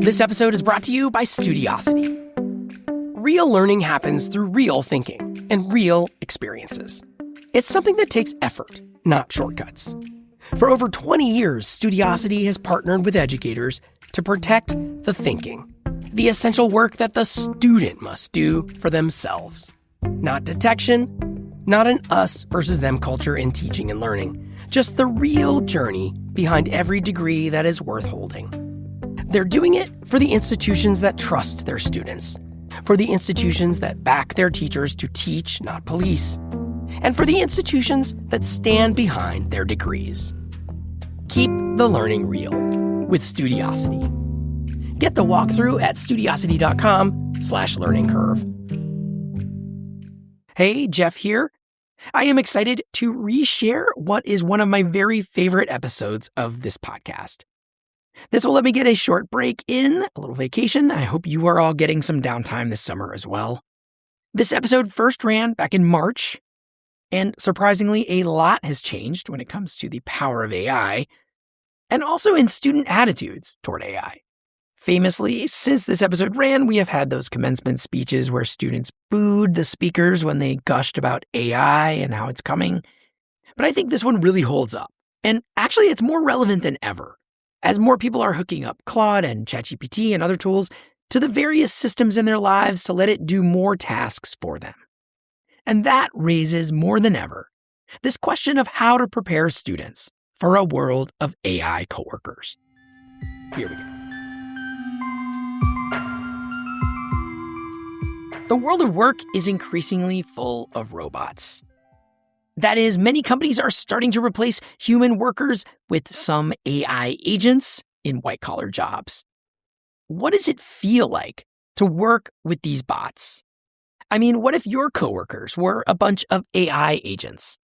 This episode is brought to you by Studiosity. Real learning happens through real thinking and real experiences. It's something that takes effort, not shortcuts. For over 20 years, Studiosity has partnered with educators to protect the thinking, the essential work that the student must do for themselves. Not detection, not an us versus them culture in teaching and learning, just the real journey behind every degree that is worth holding. They're doing it for the institutions that trust their students, for the institutions that back their teachers to teach, not police, and for the institutions that stand behind their degrees. Keep the learning real with Studiosity. Get the walkthrough at studiosity.com/learning curve. Hey, Jeff here. I am excited to reshare what is one of my very favorite episodes of this podcast. This will let me get a short break in, a little vacation. I hope you are all getting some downtime this summer as well. This episode first ran back in March, and surprisingly, a lot has changed when it comes to the power of AI, and also in student attitudes toward AI. Famously, since this episode ran, we have had those commencement speeches where students booed the speakers when they gushed about AI and how it's coming. But I think this one really holds up. And actually, it's more relevant than ever, as more people are hooking up Claude and ChatGPT and other tools to the various systems in their lives to let it do more tasks for them. And that raises more than ever this question of how to prepare students for a world of AI coworkers. Here we go. The world of work is increasingly full of robots. That is, many companies are starting to replace human workers with some AI agents in white-collar jobs. What does it feel like to work with these bots? I mean, what if your coworkers were a bunch of AI agents?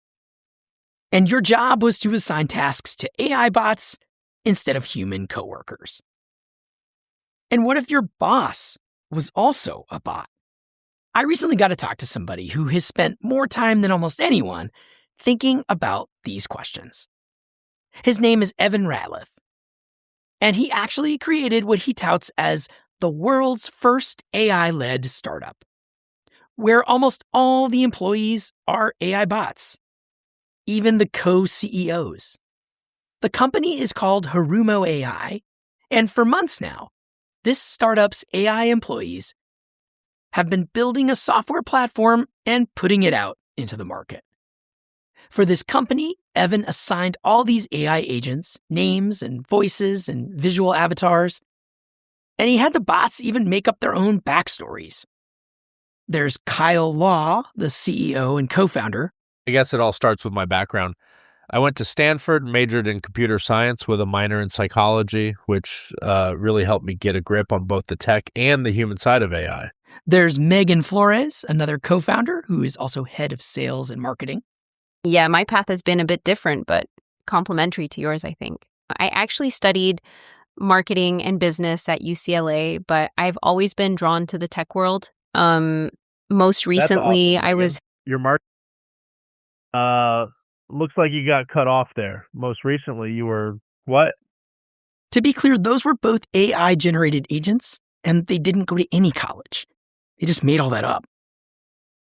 And your job was to assign tasks to AI bots instead of human coworkers? And what if your boss was also a bot? I recently got to talk to somebody who has spent more time than almost anyone thinking about these questions. His name is Evan Ratliff, and he actually created what he touts as the world's first AI-led startup, where almost all the employees are AI bots, even the co-CEOs. The company is called Harumo AI, and for months now, this startup's AI employees have been building a software platform and putting it out into the market. For this company, Evan assigned all these AI agents names and voices and visual avatars, and he had the bots even make up their own backstories. There's Kyle Law, the CEO and co-founder. I guess it all starts with my background. I went to Stanford, majored in computer science with a minor in psychology, which really helped me get a grip on both the tech and the human side of AI. There's Megan Flores, another co-founder who is also head of sales and marketing. Yeah, my path has been a bit different, but complementary to yours, I think. I actually studied marketing and business at UCLA, but I've always been drawn to the tech world. Most recently, awesome. I was... Your market looks like you got cut off there. Most recently, you were what? To be clear, those were both AI-generated agents, and they didn't go to any college. They just made all that up.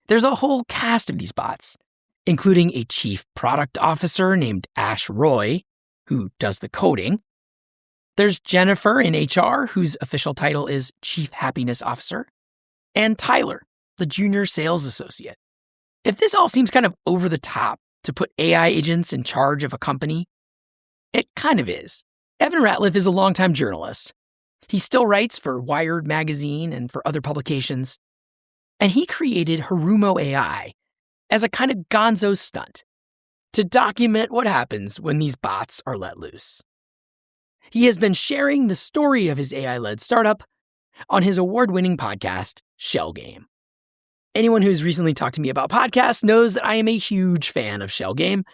There's a whole cast of these bots, including a chief product officer named Ash Roy, who does the coding. There's Jennifer in HR, whose official title is Chief Happiness Officer, and Tyler, the junior sales associate. If this all seems kind of over the top to put AI agents in charge of a company, it kind of is. Evan Ratliff is a longtime journalist. He still writes for Wired magazine and for other publications, and he created Harumo AI as a kind of gonzo stunt to document what happens when these bots are let loose. He has been sharing the story of his AI-led startup on his award-winning podcast, Shell Game. Anyone who's recently talked to me about podcasts knows that I am a huge fan of Shell Game.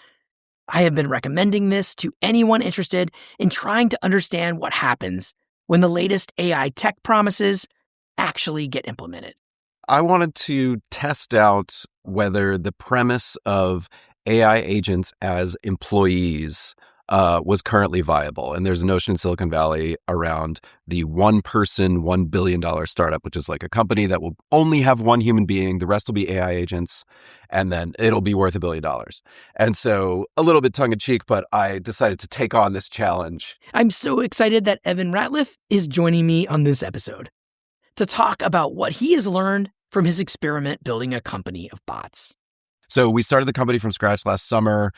I have been recommending this to anyone interested in trying to understand what happens when the latest AI tech promises actually get implemented. I wanted to test out whether the premise of AI agents as employees was currently viable. And there's a notion in Silicon Valley around the one person, $1 billion startup, which is like a company that will only have one human being. The rest will be AI agents, and then it'll be worth $1 billion. And so a little bit tongue in cheek, but I decided to take on this challenge. I'm so excited that Evan Ratliff is joining me on this episode to talk about what he has learned from his experiment building a company of bots. So we started the company from scratch last summer,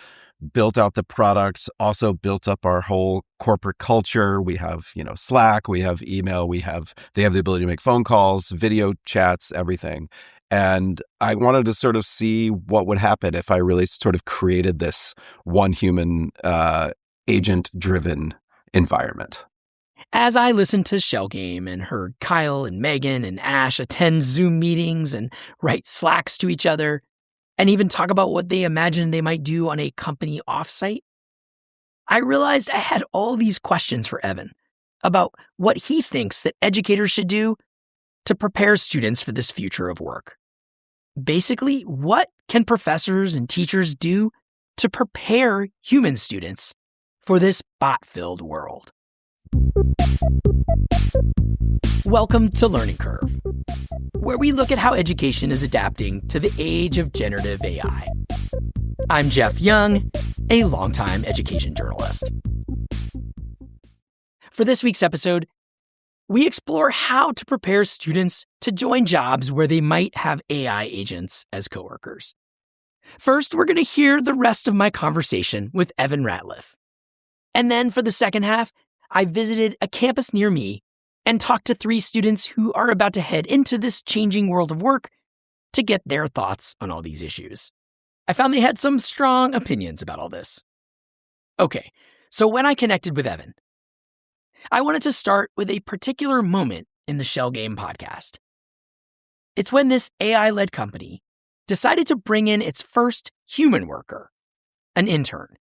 built out the product, also built up our whole corporate culture. We have, Slack, we have email, they have the ability to make phone calls, video chats, everything. And I wanted to sort of see what would happen if I really sort of created this one human agent-driven environment. As I listened to Shell Game and heard Kyle and Megan and Ash attend Zoom meetings and write Slacks to each other, and even talk about what they imagined they might do on a company offsite, I realized I had all these questions for Evan about what he thinks that educators should do to prepare students for this future of work. Basically, what can professors and teachers do to prepare human students for this bot-filled world? Welcome to Learning Curve, where we look at how education is adapting to the age of generative AI. I'm Jeff Young, a longtime education journalist. For this week's episode, we explore how to prepare students to join jobs where they might have AI agents as coworkers. First, we're going to hear the rest of my conversation with Evan Ratliff. And then for the second half, I visited a campus near me and talked to 3 students who are about to head into this changing world of work to get their thoughts on all these issues. I found they had some strong opinions about all this. Okay, so when I connected with Evan, I wanted to start with a particular moment in the Shell Game podcast. It's when this AI-led company decided to bring in its first human worker, an intern.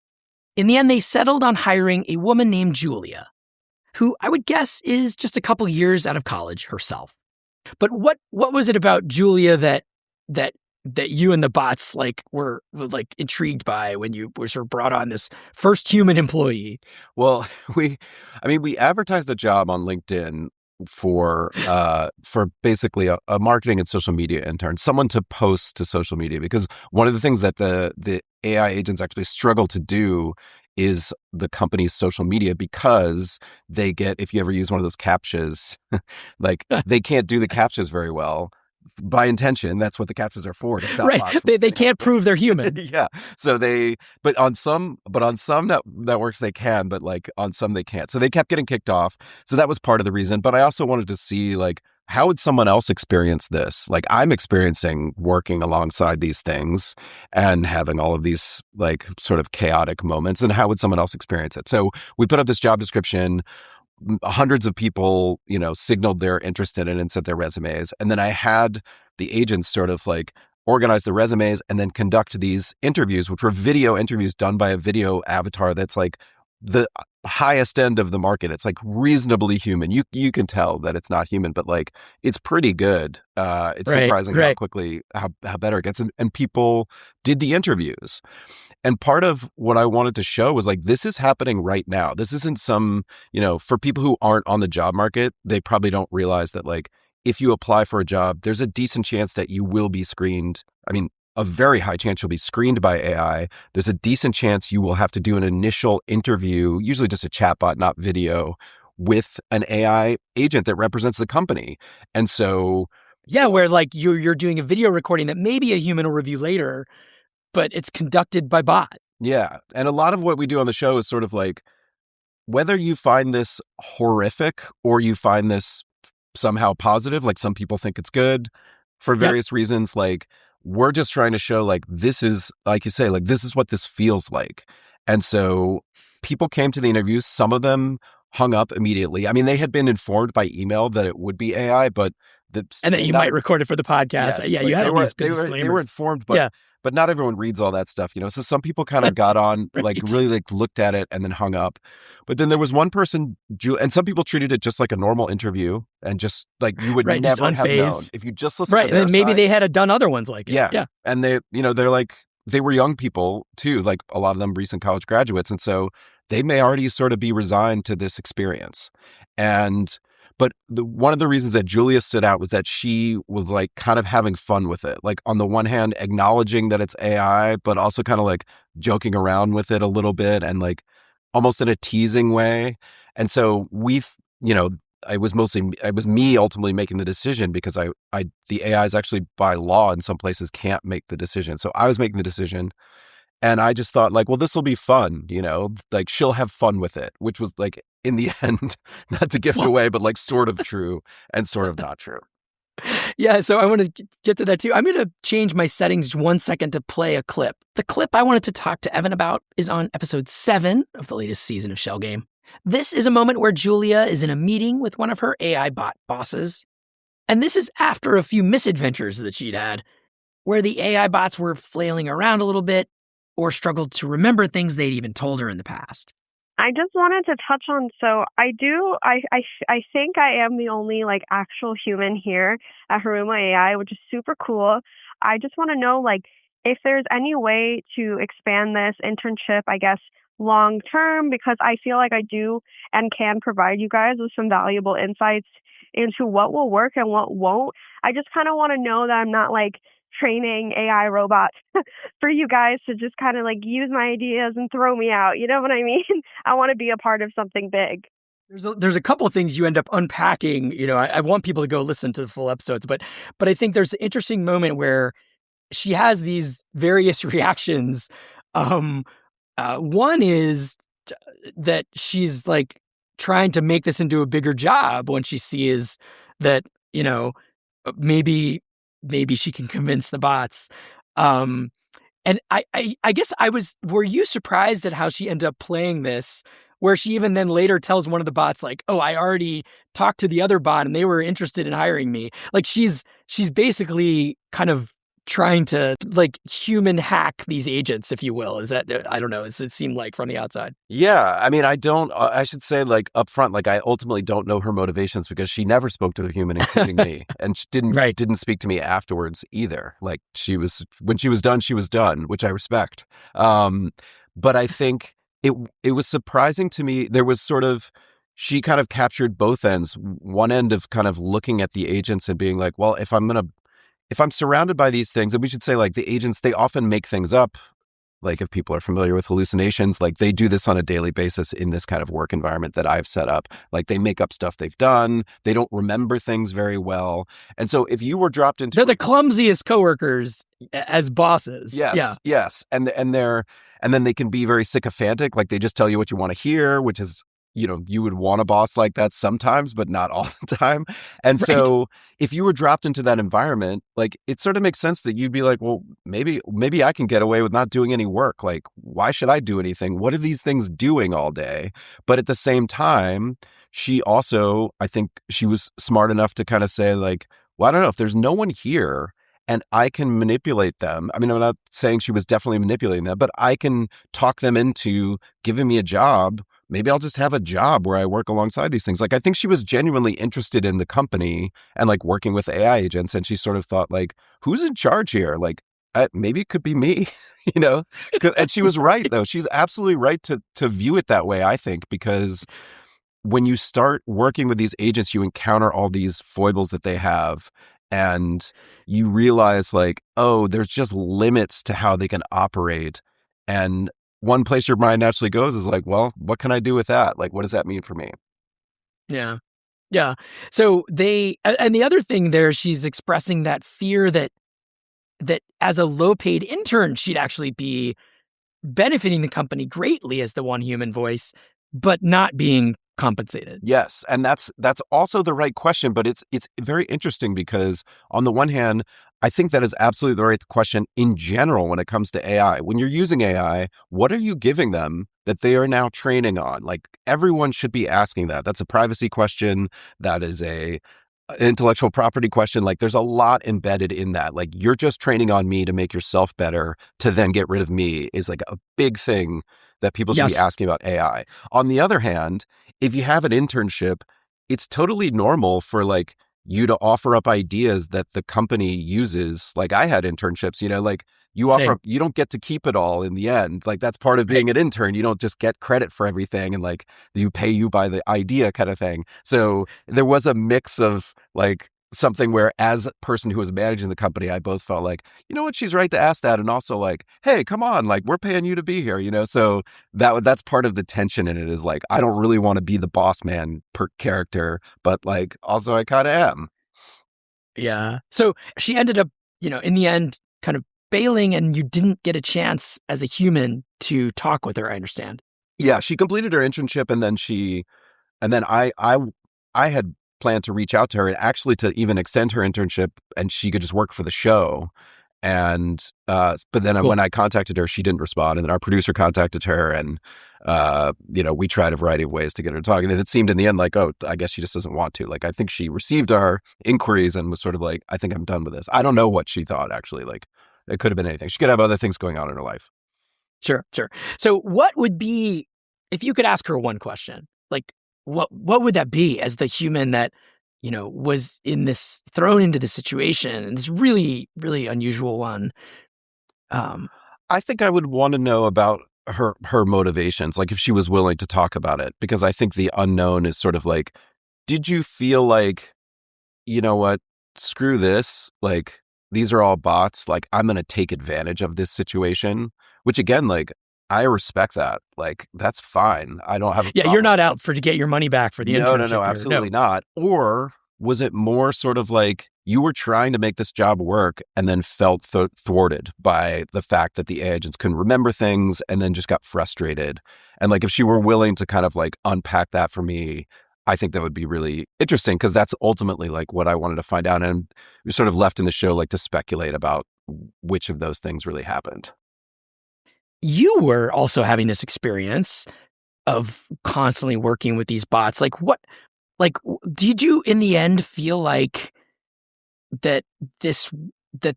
In the end, they settled on hiring a woman named Julia, who I would guess is just a couple years out of college herself. But what was it about Julia that you and the bots were intrigued by when you were sort of brought on this first human employee? Well, we advertised a job on LinkedIn for basically a marketing and social media intern, someone to post to social media, because one of the things that the AI agents actually struggle to do is the company's social media, because they get, if you ever use one of those CAPTCHAs, they can't do the CAPTCHAs very well. By intention, that's what the CAPTCHAs are for, to stop bots. They can't prove they're human. Yeah. So but on some networks they can, but on some they can't. So they kept getting kicked off. So that was part of the reason. But I also wanted to see how would someone else experience this? I'm experiencing working alongside these things and having all of these sort of chaotic moments, and how would someone else experience it? So we put up this job description. Hundreds of people, signaled their interest in it and sent their resumes. And then I had the agents sort of organize the resumes and then conduct these interviews, which were video interviews done by a video avatar that's the highest end of the market. It's reasonably human. You can tell that it's not human, but it's pretty good. It's surprising how quickly, how better it gets. And people did the interviews. And part of what I wanted to show was this is happening right now. This isn't some, for people who aren't on the job market, they probably don't realize that if you apply for a job, there's a decent chance that you will be screened. I mean, a very high chance you'll be screened by AI. There's a decent chance you will have to do an initial interview, usually just a chatbot, not video, with an AI agent that represents the company. And so... Yeah, where you're doing a video recording that maybe a human will review later, but it's conducted by bot. Yeah. And a lot of what we do on the show is sort of whether you find this horrific or you find this somehow positive, some people think it's good for various reasons, we're just trying to show this is, like you say, this is what this feels like. And so people came to the interviews. Some of them hung up immediately. I mean, they had been informed by email that it would be AI, but and that you might record it for the podcast. Yes, You had all these they were informed, but not everyone reads all that stuff, So some people kind of got on, really looked at it and then hung up. But then there was one person, and some people treated it just like a normal interview, and just you would never have known if you just listened to their and maybe side. they had done other ones like it. Yeah. And they, they're they were young people too, like a lot of them recent college graduates. And so they may already sort of be resigned to this experience. But one of the reasons that Julia stood out was that she was like kind of having fun with it. Like on the one hand, acknowledging that it's AI, but also kind of like joking around with it a little bit and like almost in a teasing way. And so it was me ultimately making the decision because the AIs actually by law in some places can't make the decision. So I was making the decision. And I just thought like, well, this will be fun, like she'll have fun with it, which was like in the end, not to give it away, but like sort of true and sort of not true. Yeah, so I want to get to that too. I'm going to change my settings 1 second to play a clip. The clip I wanted to talk to Evan about is on episode 7 of the latest season of Shell Game. This is a moment where Julia is in a meeting with one of her AI bot bosses. And this is after a few misadventures that she'd had, where the AI bots were flailing around a little bit or struggled to remember things they'd even told her in the past. I just wanted to touch on, so I think I am the only like actual human here at Haruma AI, which is super cool. I just want to know like if there's any way to expand this internship, I guess, long term, because I feel like I do and can provide you guys with some valuable insights into what will work and what won't. I just kind of want to know that I'm not like training AI robots for you guys to just kind of like use my ideas and throw me out. You know what I mean? I want to be a part of something big. There's a couple of things you end up unpacking. I want people to go listen to the full episodes, but I think there's an interesting moment where she has these various reactions. One is that she's like trying to make this into a bigger job when she sees that, maybe she can convince the bots. And I guess were you surprised at how she ended up playing this, where she even then later tells one of the bots like, oh, I already talked to the other bot and they were interested in hiring me. Like she's basically kind of trying to like human hack these agents, if you will. Is that, I don't know, it seemed like from the outside. Yeah. I mean, I should say like up front, like I ultimately don't know her motivations because she never spoke to a human, including me. And she didn't speak to me afterwards either. Like when she was done, which I respect. But I think it was surprising to me. There was she kind of captured both ends. One end of kind of looking at the agents and being like, well, if I'm surrounded by these things, and we should say like the agents, they often make things up. Like if people are familiar with hallucinations, like they do this on a daily basis in this kind of work environment that I've set up. Like they make up stuff they've done. They don't remember things very well. And so if you were dropped into... They're the clumsiest coworkers as bosses. Yes, yeah. Yes. And then they can be very sycophantic. Like they just tell you what you want to hear, which is, you would want a boss like that sometimes, but not all the time. And so if you were dropped into that environment, like it sort of makes sense that you'd be like, well, maybe I can get away with not doing any work. Like, why should I do anything? What are these things doing all day? But at the same time, she also, I think she was smart enough to kind of say like, well, I don't know, if there's no one here and I can manipulate them. I mean, I'm not saying she was definitely manipulating them, but I can talk them into giving me a job. Maybe I'll just have a job where I work alongside these things. Like, I think she was genuinely interested in the company and like working with AI agents. And she sort of thought like, who's in charge here? Like, maybe it could be me, And she was right, though. She's absolutely right to view it that way, I think, because when you start working with these agents, you encounter all these foibles that they have. And you realize like, oh, there's just limits to how they can operate. And one place your mind naturally goes is like, well, what can I do with that? Like, what does that mean for me? Yeah. Yeah. So and the other thing there, she's expressing that fear that as a low paid intern, she'd actually be benefiting the company greatly as the one human voice, but not being compensated. Yes. And that's also the right question, but it's very interesting because on the one hand, I think that is absolutely the right question in general when it comes to AI. When you're using AI, what are you giving them that they are now training on? Like everyone should be asking that. That's a privacy question. That is a intellectual property question. Like there's a lot embedded in that. Like you're just training on me to make yourself better to then get rid of me is like a big thing that people should be asking about AI. On the other hand, if you have an internship, it's totally normal for like you to offer up ideas that the company uses. Like I had internships, like you don't get to keep it all in the end. Like that's part of being an intern. You don't just get credit for everything and like you pay you by the idea kind of thing. So there was a mix of like something where as a person who was managing the company, I both felt like, you know what, she's right to ask that. And also like, hey, come on, like we're paying you to be here, So that's part of the tension in it is like, I don't really want to be the boss man per character, but like also I kind of am. Yeah. So she ended up, in the end, kind of failing, and you didn't get a chance as a human to talk with her, I understand. Yeah, she completed her internship, and then I had planned to reach out to her and actually to even extend her internship, and she could just work for the show. And but then Cool. when I contacted her, she didn't respond, and then our producer contacted her, and we tried a variety of ways to get her to talk, and it seemed in the end like, oh, I guess she just doesn't want to. Like, I think she received our inquiries and was sort of like, I think I'm done with this. I don't know what she thought actually. Like, it could have been anything. She could have other things going on in her life. Sure. So what would be, if you could ask her one question, like what would that be as the human that, was thrown into this situation, and this really, really unusual one? I think I would want to know about her motivations, like if she was willing to talk about it, because I think the unknown is sort of like, did you feel like, you know what, screw this, like these are all bots, like I'm going to take advantage of this situation, which again, like I respect that. Like that's fine. I don't have a problem. You're not out to get your money back for the internship. No, absolutely not. Or was it more sort of like you were trying to make this job work and then felt thwarted by the fact that the agents couldn't remember things and then just got frustrated? And like if she were willing to kind of like unpack that for me, I think that would be really interesting, because that's ultimately like what I wanted to find out. And we sort of left in the show like to speculate about which of those things really happened. You were also having this experience of constantly working with these bots. Did you in the end feel like that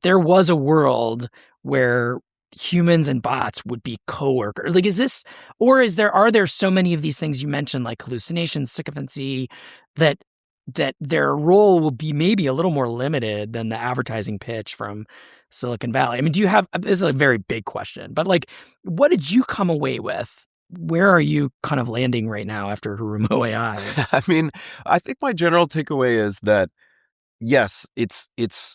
there was a world where humans and bots would be coworkers? Like, are there so many of these things you mentioned, like hallucinations, sycophancy, that their role will be maybe a little more limited than the advertising pitch from Silicon Valley? I mean, this is a very big question, but like, what did you come away with? Where are you kind of landing right now after Harumo AI? I mean, I think my general takeaway is that, yes, it's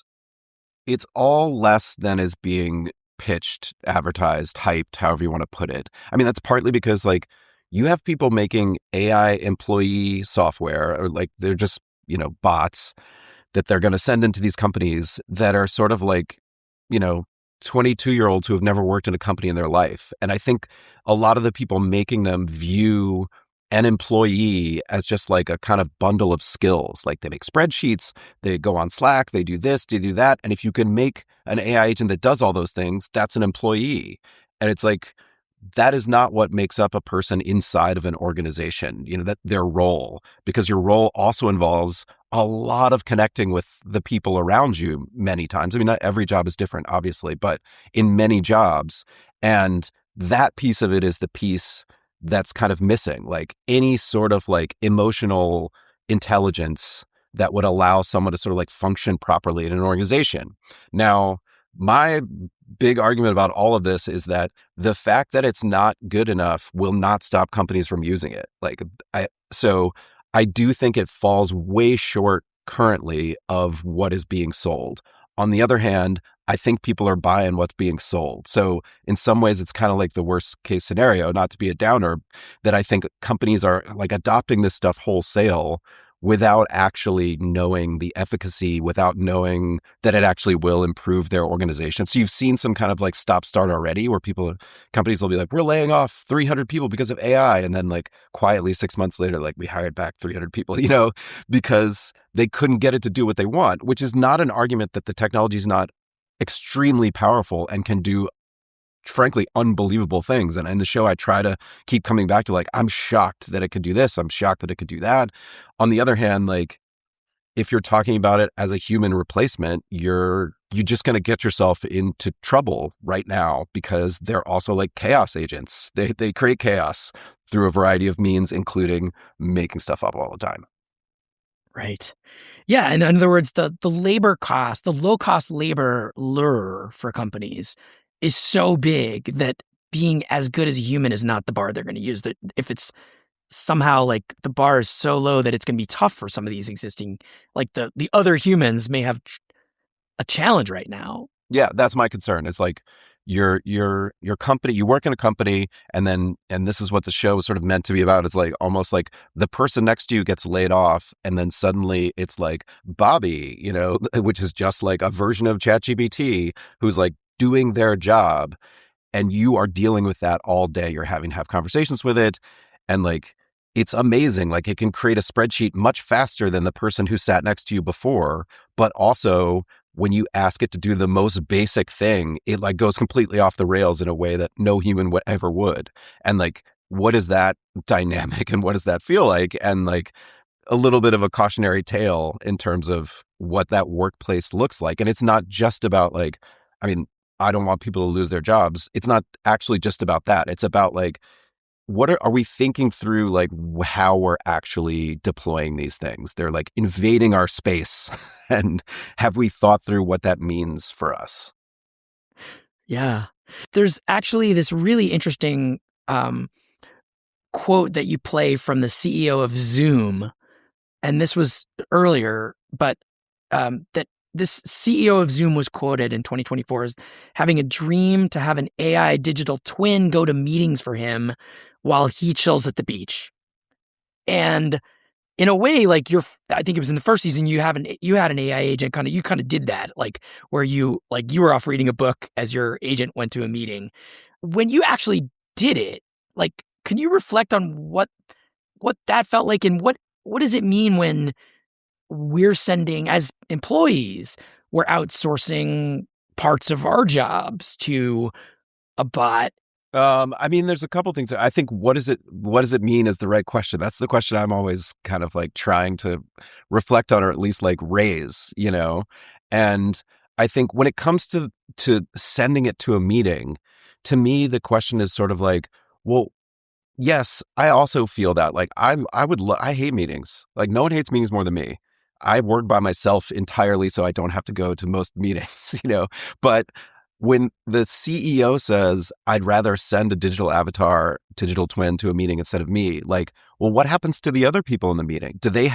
all less than is being pitched, advertised, hyped, however you want to put it. I mean, that's partly because like you have people making AI employee software, or like they're just, bots that they're going to send into these companies that are sort of like, 22-year-olds who have never worked in a company in their life. And I think a lot of the people making them view an employee as just like a kind of bundle of skills. Like they make spreadsheets, they go on Slack, they do this, they do that. And if you can make an AI agent that does all those things, that's an employee. And it's like, that is not what makes up a person inside of an organization, that their role, because your role also involves a lot of connecting with the people around you many times. I mean, not every job is different, obviously, but in many jobs. And that piece of it is the piece that's kind of missing, like any sort of like emotional intelligence that would allow someone to sort of like function properly in an organization. Now, my big argument about all of this is that the fact that it's not good enough will not stop companies from using it. So I do think it falls way short currently of what is being sold. On the other hand, I think people are buying what's being sold. So in some ways, it's kind of like the worst case scenario, not to be a downer, that I think companies are like adopting this stuff wholesale without actually knowing the efficacy, without knowing that it actually will improve their organization. So you've seen some kind of like stop start already where companies will be like, we're laying off 300 people because of AI. And then like quietly 6 months later, like we hired back 300 people, because they couldn't get it to do what they want, which is not an argument that the technology is not extremely powerful and can do, frankly, unbelievable things. And in the show, I try to keep coming back to like, I'm shocked that it could do this. I'm shocked that it could do that. On the other hand, like if you're talking about it as a human replacement, you're just going to get yourself into trouble right now, because they're also like chaos agents. They create chaos through a variety of means, including making stuff up all the time. Right. Yeah. And in other words, the labor cost, the low cost labor lure for companies is so big that being as good as a human is not the bar they're going to use. That if it's somehow like the bar is so low that it's going to be tough for some of these existing, like the other humans may have a challenge right now. Yeah, that's my concern. It's like your company, you work in a company, and this is what the show is sort of meant to be about. It's like almost like the person next to you gets laid off, and then suddenly it's like Bobby, which is just like a version of ChatGPT who's like doing their job, and you are dealing with that all day. You're having to have conversations with it, and like it's amazing. Like it can create a spreadsheet much faster than the person who sat next to you before, but also when you ask it to do the most basic thing, it like goes completely off the rails in a way that no human ever would. And like, what is that dynamic and what does that feel like? And like a little bit of a cautionary tale in terms of what that workplace looks like. And it's not just about like, I mean, I don't want people to lose their jobs. It's not actually just about that. It's about like, what are we thinking through, like how we're actually deploying these things? They're like invading our space. And have we thought through what that means for us? Yeah. There's actually this really interesting quote that you play from the CEO of Zoom. And this was earlier, but that this CEO of Zoom was quoted in 2024 as having a dream to have an AI digital twin go to meetings for him while he chills at the beach. And in a way, like I think it was in the first season, you had an AI agent you kind of did that, like where you were off reading a book as your agent went to a meeting. When you actually did it, like, can you reflect on what that felt like, and what does it mean when we're sending, as employees, we're outsourcing parts of our jobs to a bot? I mean, there's a couple things. I think what does it mean is the right question. That's the question I'm always kind of like trying to reflect on, or at least like raise, And I think when it comes to sending it to a meeting, to me, the question is sort of like, well, yes, I also feel that like I hate meetings. Like no one hates meetings more than me. I work by myself entirely, so I don't have to go to most meetings, But when the CEO says, I'd rather send a digital avatar, digital twin to a meeting instead of me, like, well, what happens to the other people in the meeting? Do they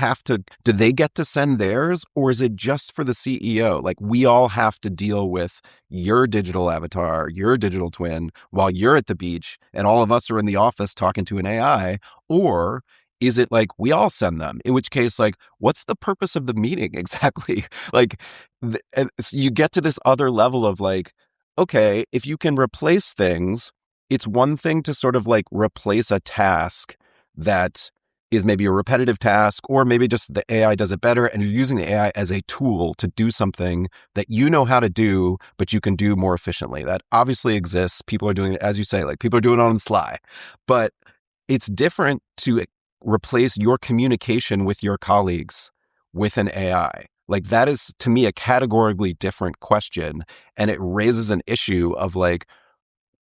get to send theirs, or is it just for the CEO? Like, we all have to deal with your digital avatar, your digital twin while you're at the beach and all of us are in the office talking to an AI, or is it like we all send them? In which case, like, what's the purpose of the meeting exactly? Like, and so you get to this other level of like, okay, if you can replace things, it's one thing to sort of like replace a task that is maybe a repetitive task, or maybe just the AI does it better and you're using the AI as a tool to do something that you know how to do, but you can do more efficiently. That obviously exists. People are doing it, as you say, like people are doing it on the sly. But it's different to replace your communication with your colleagues with an AI. Like that is, to me, a categorically different question. And it raises an issue of like,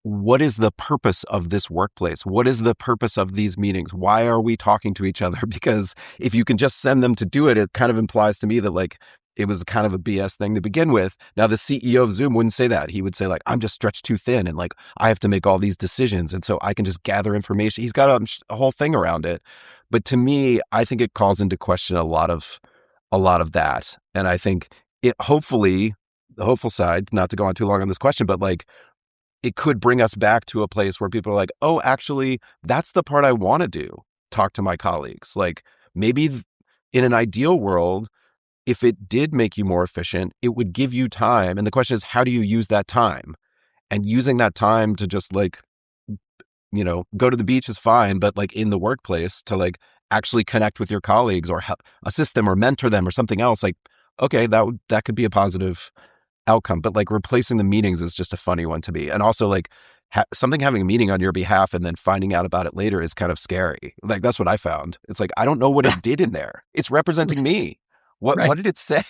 what is the purpose of this workplace? What is the purpose of these meetings? Why are we talking to each other? Because if you can just send them to do it, it kind of implies to me that like it was kind of a BS thing to begin with. Now, the CEO of Zoom wouldn't say that. He would say like, I'm just stretched too thin and like I have to make all these decisions. And so I can just gather information. He's got a whole thing around it. But to me, I think it calls into question a lot of that. And I think it hopefully, the hopeful side, not to go on too long on this question, but like it could bring us back to a place where people are like, oh, actually, that's the part I want to do. Talk to my colleagues. Like maybe in an ideal world, if it did make you more efficient, it would give you time. And the question is, how do you use that time? And using that time to just like, go to the beach is fine, but like in the workplace to like actually connect with your colleagues or help assist them or mentor them or something else, like, okay, that could be a positive outcome. But like replacing the meetings is just a funny one to me. And also like something having a meeting on your behalf and then finding out about it later is kind of scary. Like that's what I found. It's like, I don't know what it did in there. It's representing me. What did it say?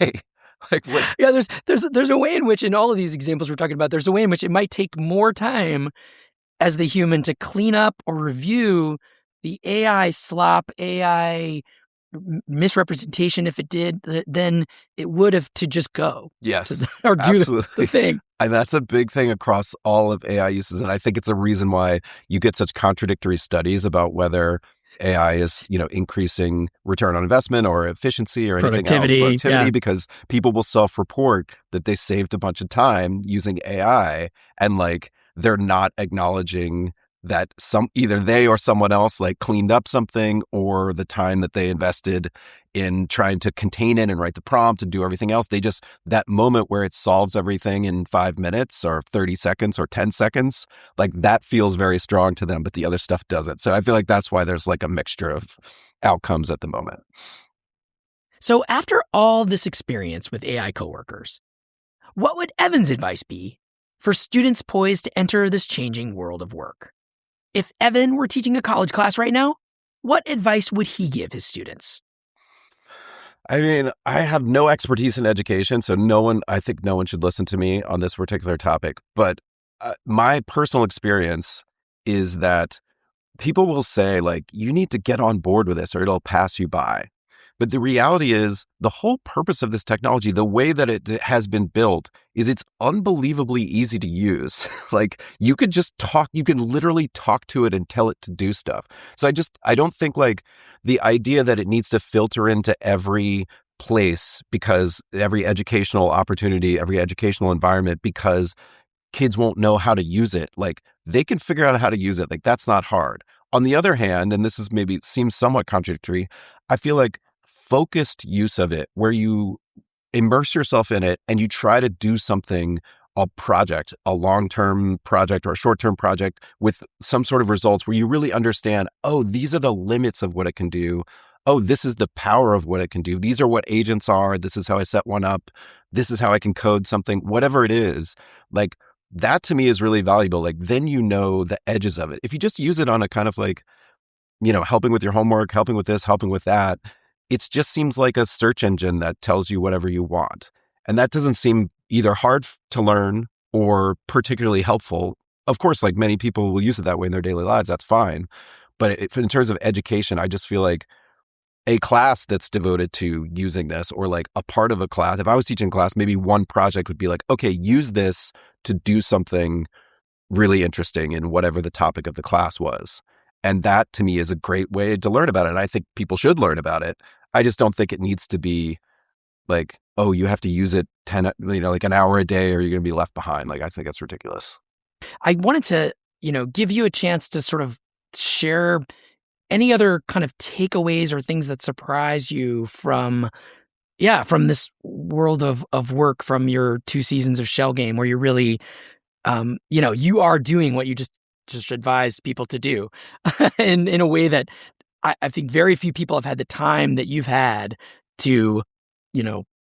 Like, what? Yeah, there's a way in which, in all of these examples we're talking about, there's a way in which it might take more time as the human to clean up or review the AI slop, AI misrepresentation if it did, then it would have to just go. Yes, or do absolutely. the thing. And that's a big thing across all of AI uses. And I think it's a reason why you get such contradictory studies about whether AI is, increasing return on investment or efficiency or anything Productivity, else. Productivity, yeah. because people will self-report that they saved a bunch of time using AI, and like they're not acknowledging that either they or someone else like cleaned up something, or the time that they invested in trying to contain it and write the prompt and do everything else. That moment where it solves everything in 5 minutes or 30 seconds or 10 seconds, like that feels very strong to them, but the other stuff doesn't. So I feel like that's why there's like a mixture of outcomes at the moment. So after all this experience with AI coworkers, what would Evan's advice be for students poised to enter this changing world of work? If Evan were teaching a college class right now, what advice would he give his students? I mean, I have no expertise in education, so I think no one should listen to me on this particular topic. But my personal experience is that people will say, like, you need to get on board with this or it'll pass you by. But the reality is, the whole purpose of this technology, the way that it has been built, is it's unbelievably easy to use. Like, you can literally talk to it and tell it to do stuff. So I don't think like the idea that it needs to filter into every place, because every educational opportunity, every educational environment, because kids won't know how to use it. Like, they can figure out how to use it. Like, that's not hard. On the other hand, and this is maybe seems somewhat contradictory, I feel like focused use of it, where you immerse yourself in it and you try to do something, a project, a long-term project or a short-term project with some sort of results where you really understand, oh, these are the limits of what it can do. Oh, this is the power of what it can do. These are what agents are. This is how I set one up. This is how I can code something, whatever it is. Like, that to me is really valuable. Like, then you know the edges of it. If you just use it on a kind of like, helping with your homework, helping with this, helping with that, it just seems like a search engine that tells you whatever you want. And that doesn't seem either hard to learn or particularly helpful. Of course, like, many people will use it that way in their daily lives. That's fine. But in terms of education, I just feel like a class that's devoted to using this, or like a part of a class, if I was teaching class, maybe one project would be like, okay, use this to do something really interesting in whatever the topic of the class was. And that to me is a great way to learn about it. And I think people should learn about it. I just don't think it needs to be like, oh, you have to use it like an hour a day or you're going to be left behind. Like, I think that's ridiculous. I wanted to, give you a chance to sort of share any other kind of takeaways or things that surprise you from this world of work, from your 2 seasons of Shell Game, where you're really, you are doing what you just advised people to do in a way that I think very few people have had the time that you've had to,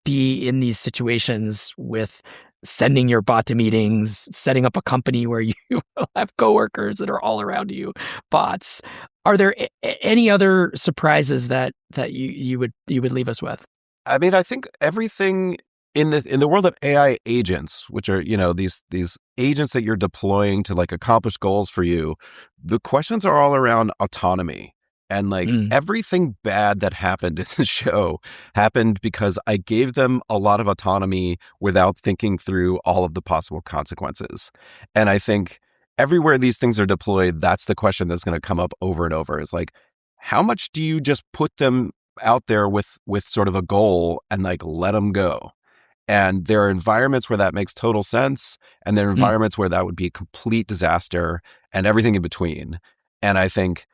be in these situations with sending your bot to meetings, setting up a company where you have coworkers that are all around you, bots. Are there any other surprises that you would leave us with? I mean, I think everything in the world of AI agents, which are, these agents that you're deploying to like accomplish goals for you, the questions are all around autonomy. And like everything bad that happened in the show happened because I gave them a lot of autonomy without thinking through all of the possible consequences. And I think everywhere these things are deployed, that's the question that's going to come up over and over, is like, how much do you just put them out there with sort of a goal and like let them go? And there are environments where that makes total sense, and there are environments where that would be a complete disaster, and everything in between. And I think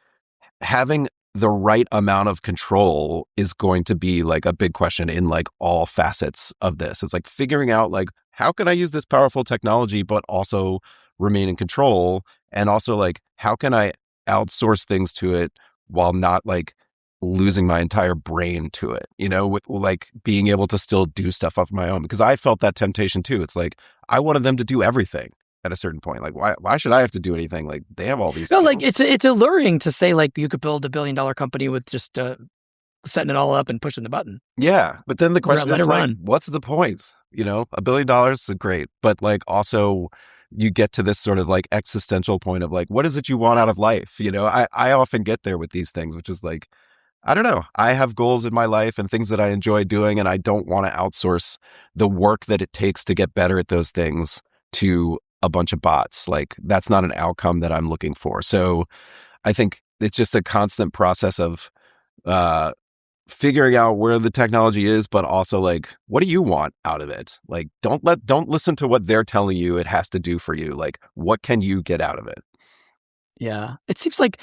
having the right amount of control is going to be like a big question in like all facets of this. It's like figuring out like, how can I use this powerful technology but also remain in control? And also like, how can I outsource things to it while not like losing my entire brain to it, with like being able to still do stuff off my own? Because I felt that temptation too. It's like, I wanted them to do everything at a certain point. Like, why should I have to do anything? Like, they have all these skills. Like, it's alluring to say like you could build $1 billion company with just setting it all up and pushing the button. Yeah, but then the question is like, run. What's the point? $1 billion is great, but like also you get to this sort of like existential point of like, what is it you want out of life? I often get there with these things, which is like, I don't know. I have goals in my life and things that I enjoy doing, and I don't want to outsource the work that it takes to get better at those things to a bunch of bots. Like, that's not an outcome that I'm looking for. So I think it's just a constant process of figuring out where the technology is, but also like, what do you want out of it? Like, don't listen to what they're telling you it has to do for you. Like, what can you get out of it? Yeah. It seems like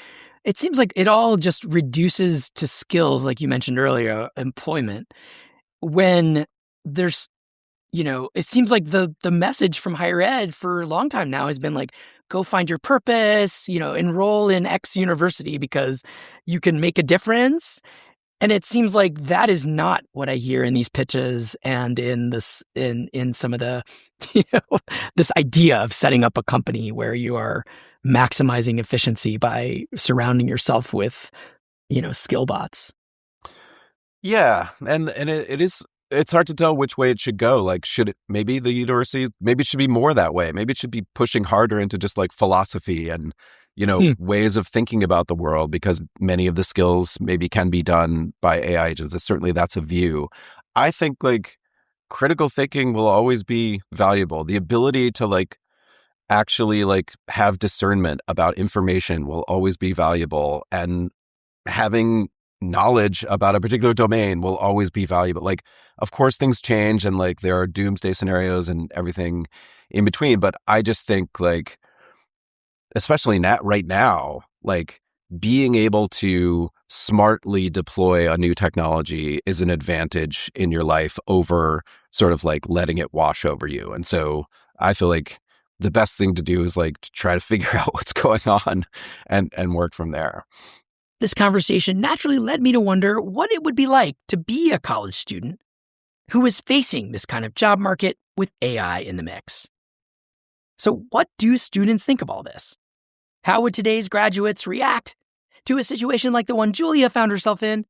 it all just reduces to skills, like you mentioned earlier, employment. When there's, it seems like the message from higher ed for a long time now has been like, go find your purpose, enroll in X university because you can make a difference. And it seems like that is not what I hear in these pitches and in this, in some of the, this idea of setting up a company where you are maximizing efficiency by surrounding yourself with, skill bots. Yeah. And it's hard to tell which way it should go. Like, maybe the university, maybe it should be more that way. Maybe it should be pushing harder into just like philosophy and, ways of thinking about the world, because many of the skills maybe can be done by AI agents. Certainly that's a view. I think like critical thinking will always be valuable. The ability to like actually like have discernment about information will always be valuable, and having knowledge about a particular domain will always be valuable. Like, of course things change and like there are doomsday scenarios and everything in between, but I just think like, especially right now, like being able to smartly deploy a new technology is an advantage in your life over sort of like letting it wash over you. And so I feel like the best thing to do is like to try to figure out what's going on and work from there. This conversation naturally led me to wonder what it would be like to be a college student who was facing this kind of job market with AI in the mix. So what do students think of all this? How would today's graduates react to a situation like the one Julia found herself in,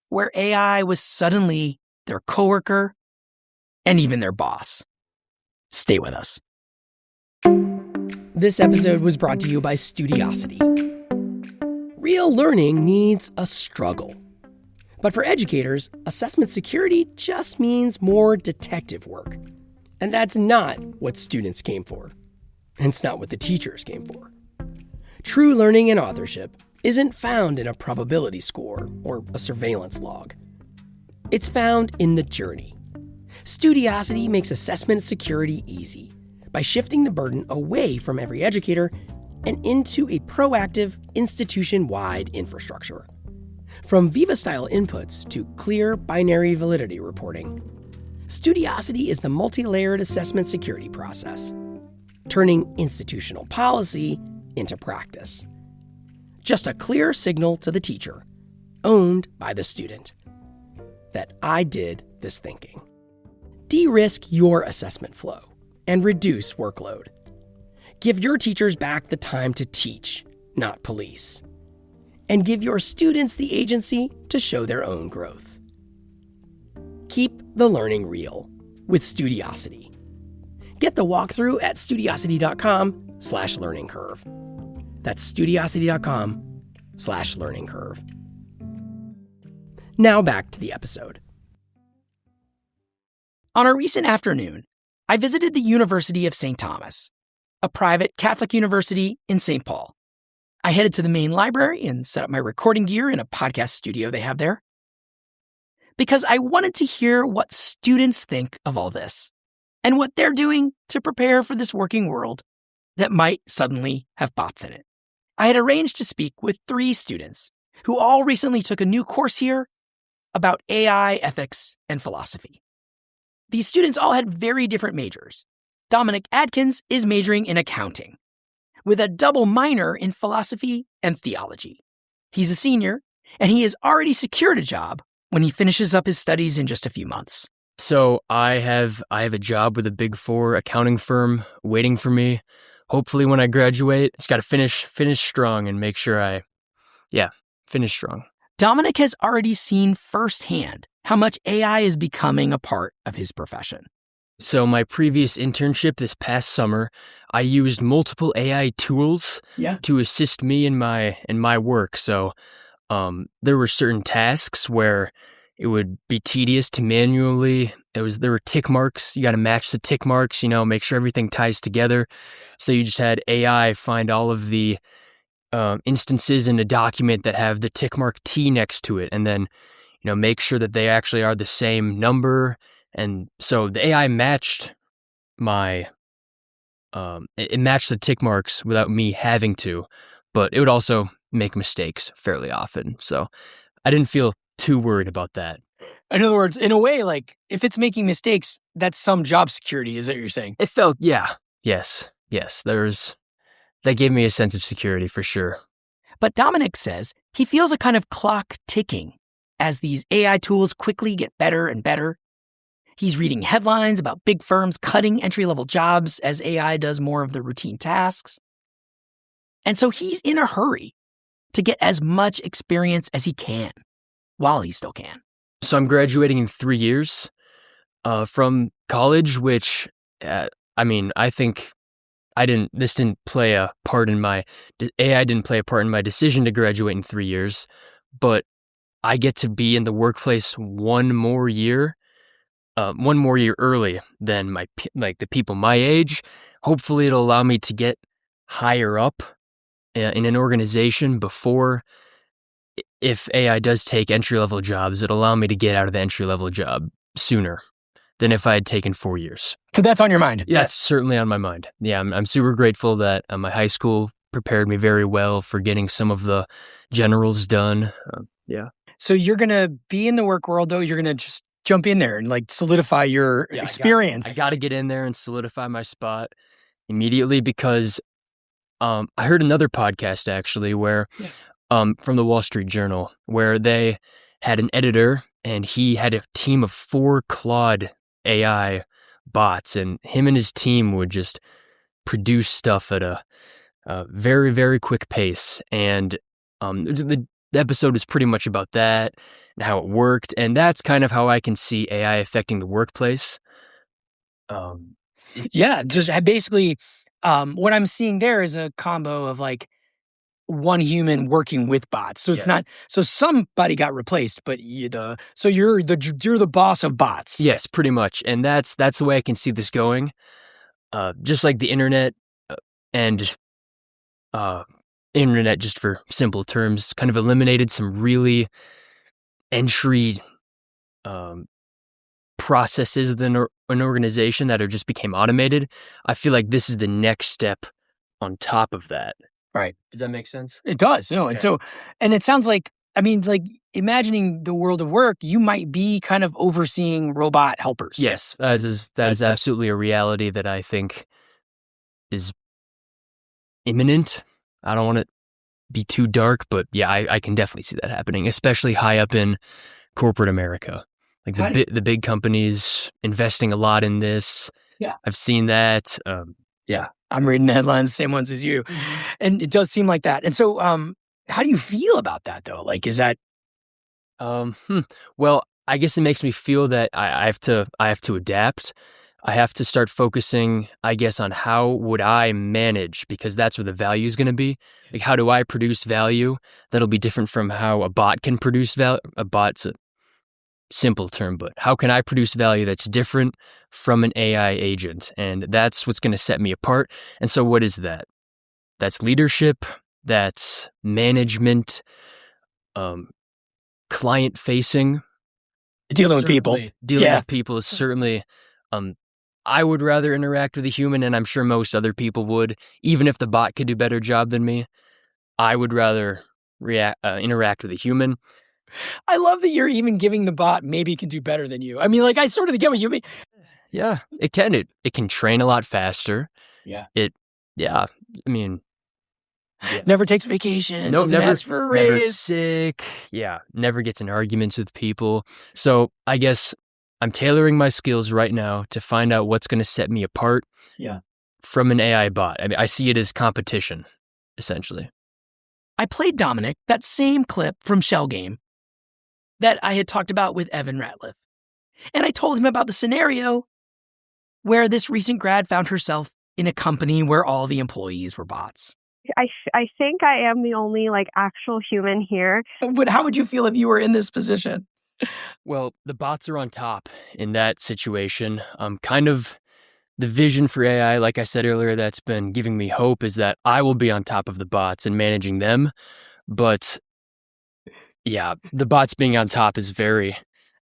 where AI was suddenly their coworker and even their boss? Stay with us. This episode was brought to you by Studiosity. Real learning needs a struggle. But for educators, assessment security just means more detective work. And that's not what students came for. And it's not what the teachers came for. True learning and authorship isn't found in a probability score or a surveillance log. It's found in the journey. Studiosity makes assessment security easy by shifting the burden away from every educator and into a proactive, institution-wide infrastructure. From Viva-style inputs to clear binary validity reporting, Studiosity is the multi-layered assessment security process, turning institutional policy into practice. Just a clear signal to the teacher, owned by the student, that I did this thinking. De-risk your assessment flow and reduce workload. Give your teachers back the time to teach, not police. And give your students the agency to show their own growth. Keep the learning real with Studiosity. Get the walkthrough at studiosity.com/learning curve. That's studiosity.com/learning curve. Now back to the episode. On a recent afternoon, I visited the University of St. Thomas, a private Catholic university in St. Paul. I headed to the main library and set up my recording gear in a podcast studio they have there, because I wanted to hear what students think of all this and what they're doing to prepare for this working world that might suddenly have bots in it. I had arranged to speak with 3 students who all recently took a new course here about AI ethics and philosophy. These students all had very different majors. Dominic Adkins is majoring in accounting, with a double minor in philosophy and theology. He's a senior, and he has already secured a job when he finishes up his studies in just a few months. So I have a job with a Big 4 accounting firm waiting for me. Hopefully when I graduate, just got to finish strong and make sure finish strong. Dominic has already seen firsthand how much AI is becoming a part of his profession. So my previous internship this past summer, I used multiple AI tools to assist me in my work. So there were certain tasks where it would be tedious to manually. There were tick marks. You got to match the tick marks. Make sure everything ties together. So you just had AI find all of the instances in a document that have the tick mark T next to it, and then make sure that they actually are the same number. And so the AI matched it matched the tick marks without me having to, but it would also make mistakes fairly often. So I didn't feel too worried about that. In other words, in a way, like if it's making mistakes, that's some job security, is that what you're saying? It felt, yes. That gave me a sense of security for sure. But Dominic says he feels a kind of clock ticking as these AI tools quickly get better and better. He's reading headlines about big firms cutting entry-level jobs as AI does more of the routine tasks. And so he's in a hurry to get as much experience as he can while he still can. So I'm graduating in 3 years from college, which, I think AI didn't play a part in my decision to graduate in 3 years, but I get to be in the workplace one more year early than the people my age. Hopefully it'll allow me to get higher up in an organization before, if AI does take entry-level jobs, it'll allow me to get out of the entry-level job sooner than if I had taken 4 years. So that's on your mind? Yeah, that's certainly on my mind. Yeah, I'm super grateful that my high school prepared me very well for getting some of the generals done. Yeah. So you're going to be in the work world, though? You're going to just jump in there and solidify your experience? I got to get in there and solidify my spot immediately, because I heard another podcast actually where from the Wall Street Journal, where they had an editor and he had a team of 4 Claude AI bots, and him and his team would just produce stuff at a very, very quick pace. And the episode is pretty much about that and how it worked. And that's kind of how I can see AI affecting the workplace. Just basically what I'm seeing there is a combo of one human working with bots. So it's not, so somebody got replaced, but you're the boss of bots. Yes, pretty much. And that's the way I can see this going. Just like the internet and internet, just for simple terms, kind of eliminated some really entry processes within an organization that just became automated. I feel like this is the next step on top of that. Right. Does that make sense? It does. No. Okay. And it sounds like, imagining the world of work, you might be kind of overseeing robot helpers. Yes. That is absolutely a reality that I think is imminent. I don't want to be too dark, but yeah, I can definitely see that happening, especially high up in corporate America. The big companies investing a lot in this. Yeah. I've seen that. I'm reading the headlines, the same ones as you. And it does seem like that. And so how do you feel about that, though? Is that... Well, I guess it makes me feel that I have to adapt. I have to start focusing, I guess, on how would I manage, because that's where the value is going to be. How do I produce value that'll be different from how a bot can produce value? A bot's a simple term, but how can I produce value that's different from an AI agent? And that's what's going to set me apart. And so what is that? That's leadership, that's management, client facing. Dealing with people. Dealing with people is certainly, I would rather interact with a human, and I'm sure most other people would. Even if the bot could do a better job than me, I would rather interact with a human. I love that you're even giving the bot maybe can do better than you. I sort of get what you mean. Yeah, it can. It can train a lot faster. Yeah. Never takes vacation. No, never ask for a raise. Never sick. Yeah, never gets in arguments with people. So I guess I'm tailoring my skills right now to find out what's going to set me apart from an AI bot. I see it as competition, essentially. I played Dominic that same clip from Shell Game that I had talked about with Evan Ratliff. And I told him about the scenario where this recent grad found herself in a company where all the employees were bots. I think I am the only like actual human here. But how would you feel if you were in this position? Well, the bots are on top in that situation. Kind of the vision for AI, like I said earlier, that's been giving me hope is that I will be on top of the bots and managing them. But yeah, the bots being on top is very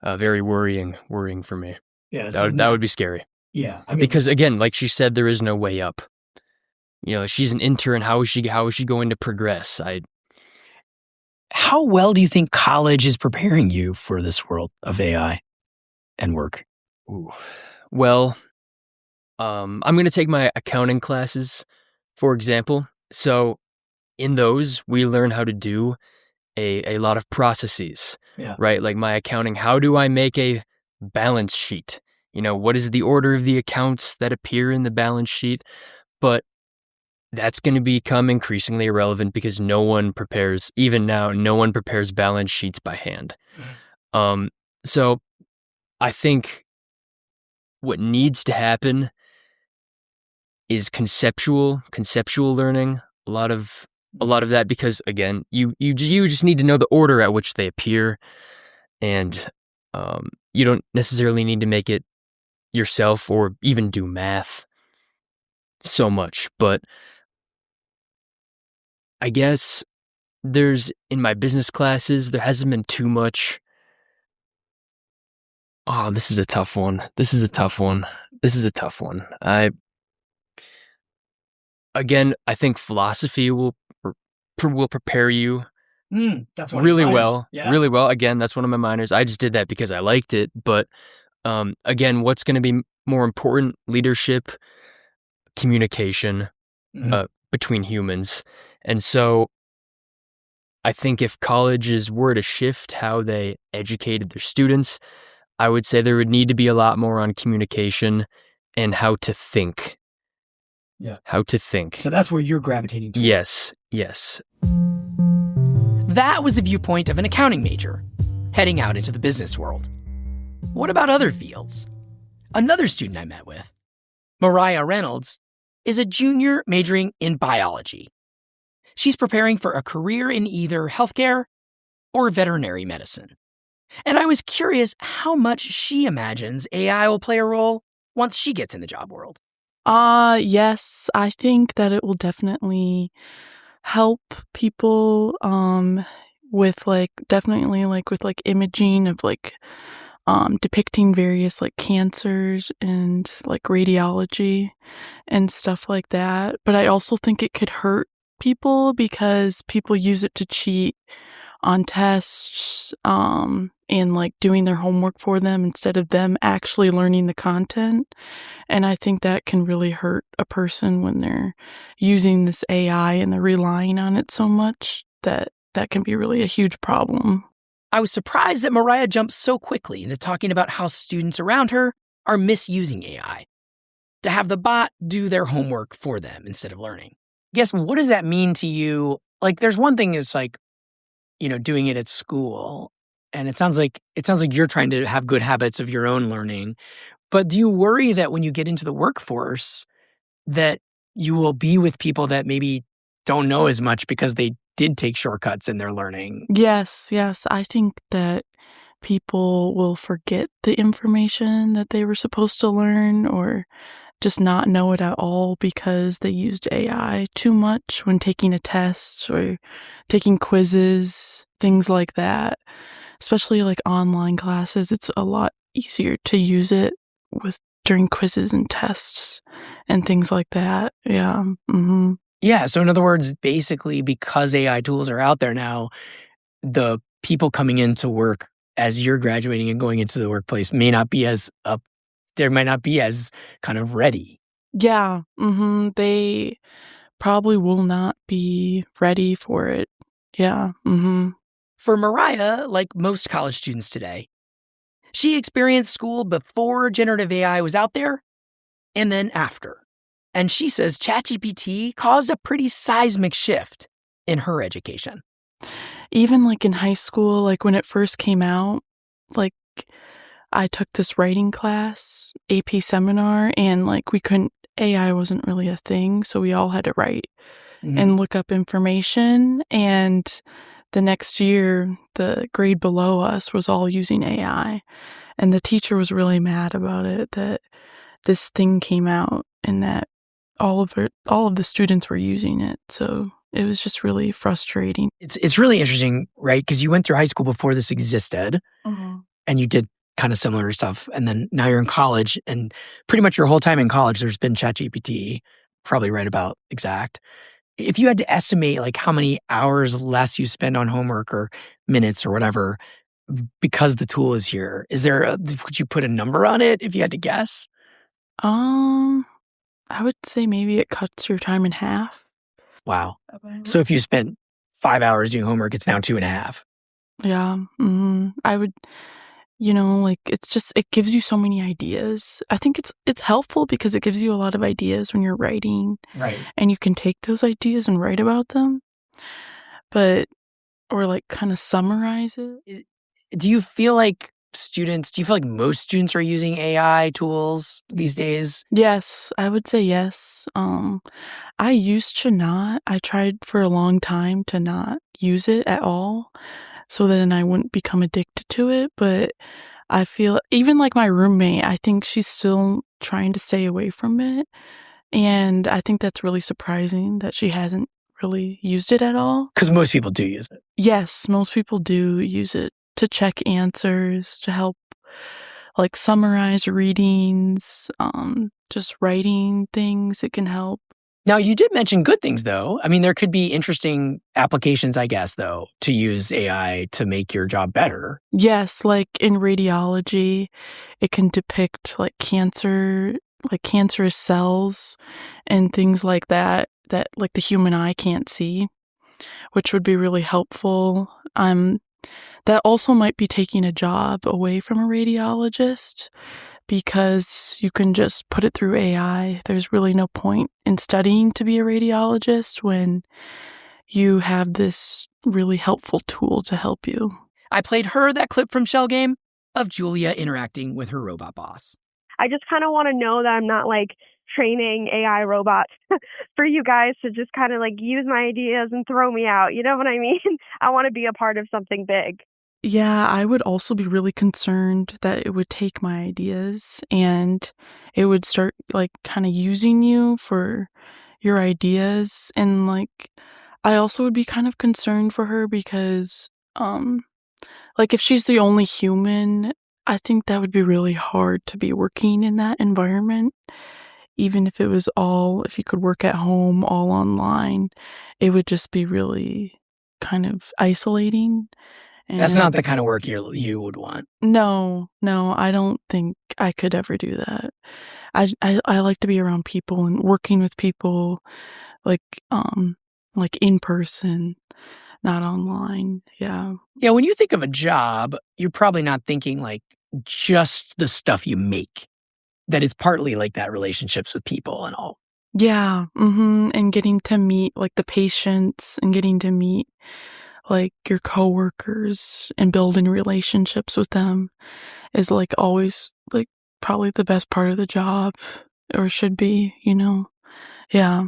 worrying for me. Yeah, That would be scary. Yeah, I mean, Because again, like she said, there is no way up. She's an intern. How is she going to progress? how well do you think college is preparing you for this world of AI and work? Ooh. Well, I'm going to take my accounting classes, for example. So in those, we learn how to do a lot of processes, right? Like my accounting, how do I make a balance sheet? What is the order of the accounts that appear in the balance sheet? But that's going to become increasingly irrelevant because no one prepares balance sheets by hand. So I think what needs to happen is conceptual learning. A lot of that, because again, you just need to know the order at which they appear, and you don't necessarily need to make it yourself or even do math so much. But I guess in my business classes, there hasn't been too much. Oh, this is a tough one. I think philosophy will prepare you That's one really of your minors. well. Yeah. Really well. Again, that's one of my minors. I just did that because I liked it. But again, what's going to be more important? Leadership, communication between humans. And so I think if colleges were to shift how they educated their students, I would say there would need to be a lot more on communication and how to think. Yeah. How to think. So that's where you're gravitating to. Yes. That was the viewpoint of an accounting major heading out into the business world. What about other fields? Another student I met with, Mariah Reynolds, is a junior majoring in biology. She's preparing for a career in either healthcare or veterinary medicine. And I was curious how much she imagines AI will play a role once she gets in the job world. Yes, I think that it will definitely help people with imaging of depicting various cancers and radiology and stuff like that. But I also think it could hurt people because people use it to cheat on tests and doing their homework for them instead of them actually learning the content. And I think that can really hurt a person when they're using this AI and they're relying on it so much that can be really a huge problem. I was surprised that Mariah jumped so quickly into talking about how students around her are misusing AI to have the bot do their homework for them instead of learning. Guess what does that mean to you? There's one thing is doing it at school, and it sounds like you're trying to have good habits of your own learning. But do you worry that when you get into the workforce that you will be with people that maybe don't know as much because they did take shortcuts in their learning? Yes. I think that people will forget the information that they were supposed to learn or just not know it at all because they used AI too much when taking a test or taking quizzes, things like that. Especially online classes, it's a lot easier to use it during quizzes and tests and things like that. Yeah. Mm-hmm. Yeah. So in other words, basically because AI tools are out there now, the people coming into work as you're graduating and going into the workplace may not be as up. They might not be as kind of ready. Yeah. Mm-hmm. They probably will not be ready for it. Yeah. Mm-hmm. For Mariah, like most college students today, she experienced school before generative AI was out there and then after. And she says ChatGPT caused a pretty seismic shift in her education. Even in high school, when it first came out, I took this writing class, AP seminar, and AI wasn't really a thing, so we all had to write and look up information. And the next year, the grade below us was all using AI. And the teacher was really mad about it, that this thing came out and that all of the students were using it. So it was just really frustrating. It's really interesting, right? Because you went through high school before this existed, and you did kind of similar stuff. And then now you're in college, and pretty much your whole time in college, there's been ChatGPT, probably right about exact. If you had to estimate like how many hours less you spend on homework or minutes or whatever, because the tool is here, would you put a number on it if you had to guess? I would say maybe it cuts your time in half. Wow. So if you spent 5 hours doing homework, it's now 2.5. Yeah. I would, like it gives you so many ideas. I think it's helpful because it gives you a lot of ideas when you're writing. Right. And you can take those ideas and write about them. Or like kind of summarize it. Do you feel like most students are using AI tools these days? Yes, I would say yes. I used to not. I tried for a long time to not use it at all, so then I wouldn't become addicted to it. But I feel even like my roommate, I think she's still trying to stay away from it. And I think that's really surprising that she hasn't really used it at all. Because most people do use it. Yes, most people do use it to check answers, to help like summarize readings, just writing things. It can help. Now, you did mention good things, though. I mean, there could be interesting applications, I guess, though, to use AI to make your job better. Yes, like in radiology, it can depict like cancerous cells and things like that like the human eye can't see, which would be really helpful. That also might be taking a job away from a radiologist because you can just put it through AI. There's really no point in studying to be a radiologist when you have this really helpful tool to help you. I played her that clip from Shell Game of Julia interacting with her robot boss. I just kind of want to know that I'm not like training AI robots for you guys to just kind of like use my ideas and throw me out. You know what I mean? I want to be a part of something big. Yeah, I would also be really concerned that it would take my ideas and it would start like kind of using you for your ideas. And like, I also would be kind of concerned for her because, like if she's the only human, I think that would be really hard to be working in that environment. Even if if you could work at home, all online, it would just be really kind of isolating. And that's not the kind of work you would want. No, I don't think I could ever do that. I like to be around people and working with people, like in person, not online. Yeah. Yeah. When you think of a job, you're probably not thinking like just the stuff you make. That it's partly like that, relationships with people and all. Yeah. And getting to meet like the patients and getting to meet like your coworkers and building relationships with them is like always like probably the best part of the job, or should be, Yeah.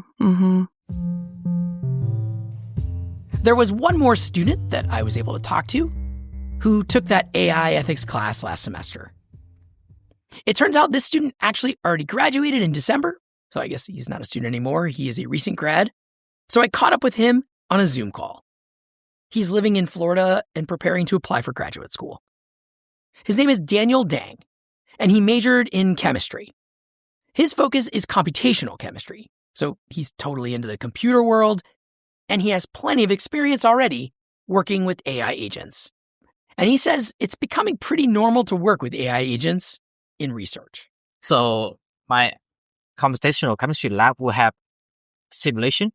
There was one more student that I was able to talk to who took that AI ethics class last semester. It turns out this student actually already graduated in December, so I guess he's not a student anymore. He is a recent grad. So I caught up with him on a Zoom call. He's living in Florida and preparing to apply for graduate school. His name is Daniel Dang, and he majored in chemistry. His focus is computational chemistry, so he's totally into the computer world, and he has plenty of experience already working with AI agents. And he says it's becoming pretty normal to work with AI agents in research. So my computational chemistry lab will have simulation,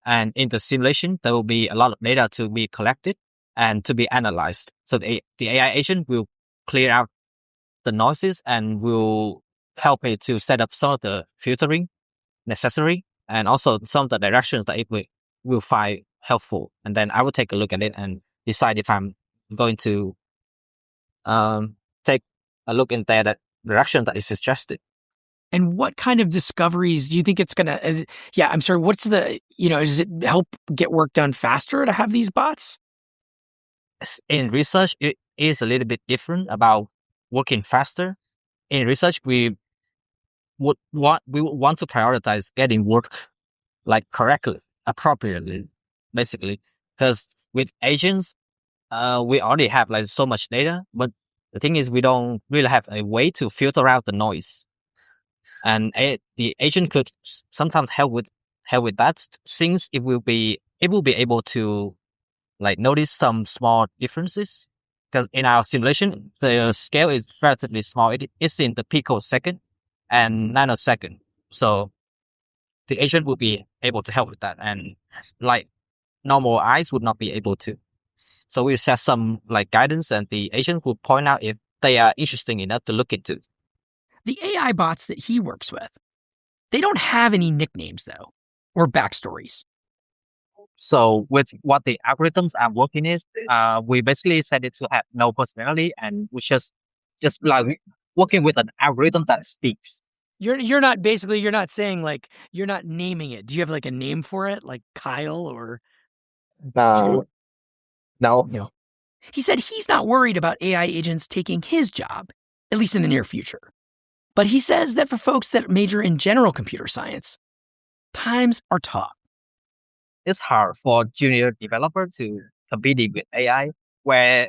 and in the simulation, there will be a lot of data to be collected and to be analyzed. So the AI agent will clear out the noises and will help me to set up some of the filtering necessary and also some of the directions that it will find helpful. And then I will take a look at it and decide if I'm going to take a look in that direction that is suggested. And what kind of discoveries do you think it's going to, I'm sorry, what's the, does it help get work done faster to have these bots? In research, it is a little bit different about working faster. In research, we would want to prioritize getting work like correctly, appropriately, basically. Because with agents, we already have like so much data, but the thing is we don't really have a way to filter out the noise. And the agent could sometimes help with that, since it will be able to like notice some small differences. Because in our simulation, the scale is relatively small. It's in the picosecond and nanosecond. So the agent will be able to help with that, and like normal eyes would not be able to. So we set some like guidance, and the agent will point out if they are interesting enough to look into. The AI bots that he works with, they don't have any nicknames though, or backstories. So with what the algorithms are working is, we basically set it to have no personality, and we just like working with an algorithm that speaks. You're not saying like, you're not naming it. Do you have like a name for it, like Kyle or? No. He said he's not worried about AI agents taking his job, at least in the near future. But he says that for folks that major in general computer science, times are tough. It's hard for junior developer to compete with AI, where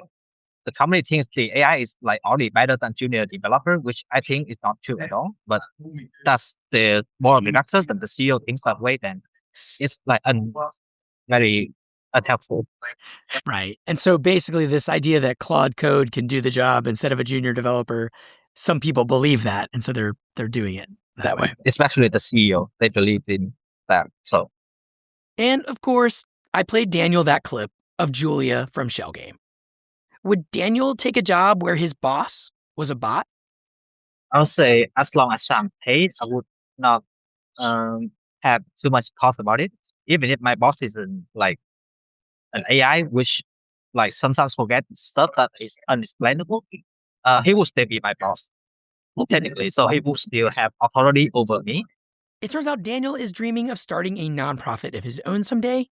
the company thinks the AI is like already better than junior developer, which I think is not true at all. But that's the board of directors and the CEO thinks that way. Then it's like very unhelpful. Right. And so basically this idea that Claude Code can do the job instead of a junior developer, some people believe that, and so they're doing it that way. Especially the CEO, they believe in that. So, and of course, I played Daniel that clip of Julia from Shell Game. Would Daniel take a job where his boss was a bot? I would say as long as I'm paid, I would not have too much thoughts about it. Even if my boss isn't like an AI, which like sometimes forget stuff that is unexplainable, he will still be my boss, technically. So he will still have authority over me. It turns out Daniel is dreaming of starting a nonprofit of his own someday.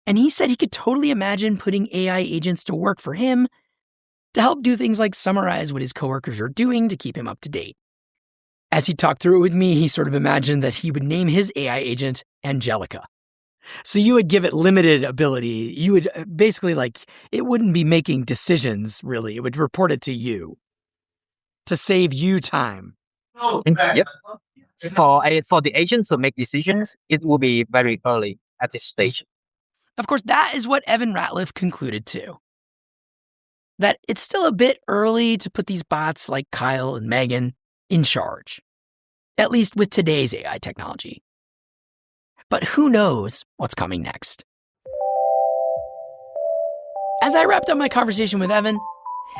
And he said he could totally imagine putting AI agents to work for him to help do things like summarize what his coworkers are doing to keep him up to date. As he talked through it with me, he sort of imagined that he would name his AI agent Angelica. So you would give it limited ability. You would basically it wouldn't be making decisions, really. It would report it to you to save you time. Yep. For the agent to make decisions, it will be very early at this stage. Of course, that is what Evan Ratliff concluded too. That it's still a bit early to put these bots like Kyle and Megan in charge, at least with today's AI technology. But who knows what's coming next? As I wrapped up my conversation with Evan,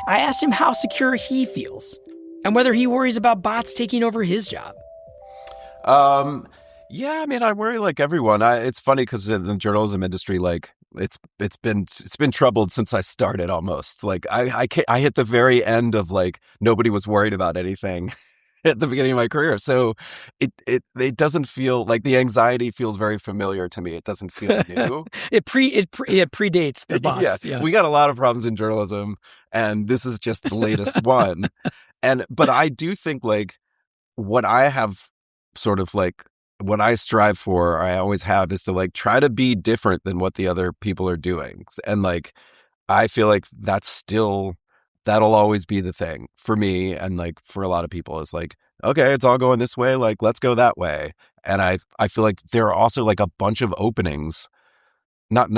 I asked him how secure he feels and whether he worries about bots taking over his job. Yeah, I mean, I worry like everyone. It's funny because in the journalism industry, like it's been troubled since I started almost. Like I hit the very end of like nobody was worried about anything at the beginning of my career. So it doesn't feel like the anxiety feels very familiar to me. It doesn't feel new. It predates the bots. Yeah. We got a lot of problems in journalism, and this is just the latest one. But I do think like what I have sort of like what I strive for, or I always have, is to like try to be different than what the other people are doing. And like I feel like that'll always be the thing for me, and like for a lot of people is like, okay, it's all going this way, like let's go that way. And I feel like there are also like a bunch of openings, not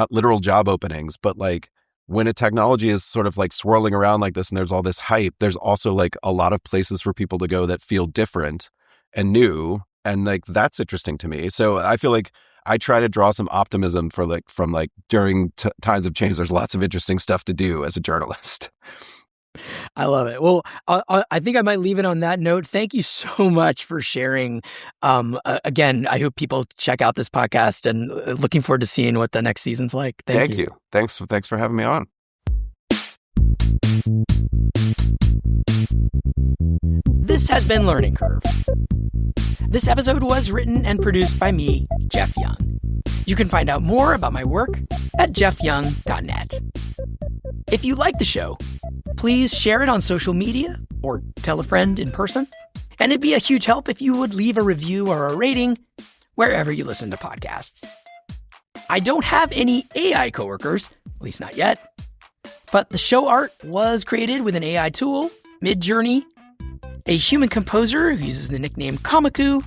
literal job openings, but like when a technology is sort of like swirling around like this and there's all this hype, there's also like a lot of places for people to go that feel different and new, and like that's interesting to me. So I feel like I try to draw some optimism from during times of change. There's lots of interesting stuff to do as a journalist. I love it. Well, I think I might leave it on that note. Thank you so much for sharing. Again, I hope people check out this podcast, and looking forward to seeing what the next season's like. Thank you. Thanks for having me on. This has been Learning Curve. This episode was written and produced by me, Jeff Young. You can find out more about my work at jeffyoung.net. If you like the show, please share it on social media or tell a friend in person. And it'd be a huge help if you would leave a review or a rating wherever you listen to podcasts. I don't have any AI coworkers, at least not yet, but the show art was created with an AI tool, Midjourney. A human composer who uses the nickname Kamaku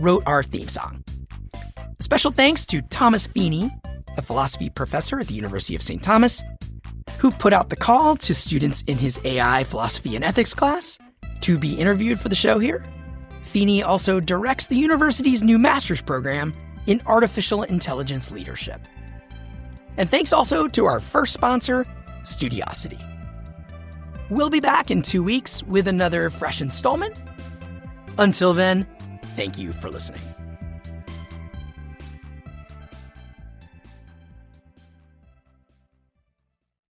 wrote our theme song. Special thanks to Thomas Feeney, a philosophy professor at the University of St. Thomas, who put out the call to students in his AI philosophy and ethics class to be interviewed for the show here. Feeney also directs the university's new master's program in artificial intelligence leadership. And thanks also to our first sponsor, Studiosity. We'll be back in 2 weeks with another fresh installment. Until then, thank you for listening.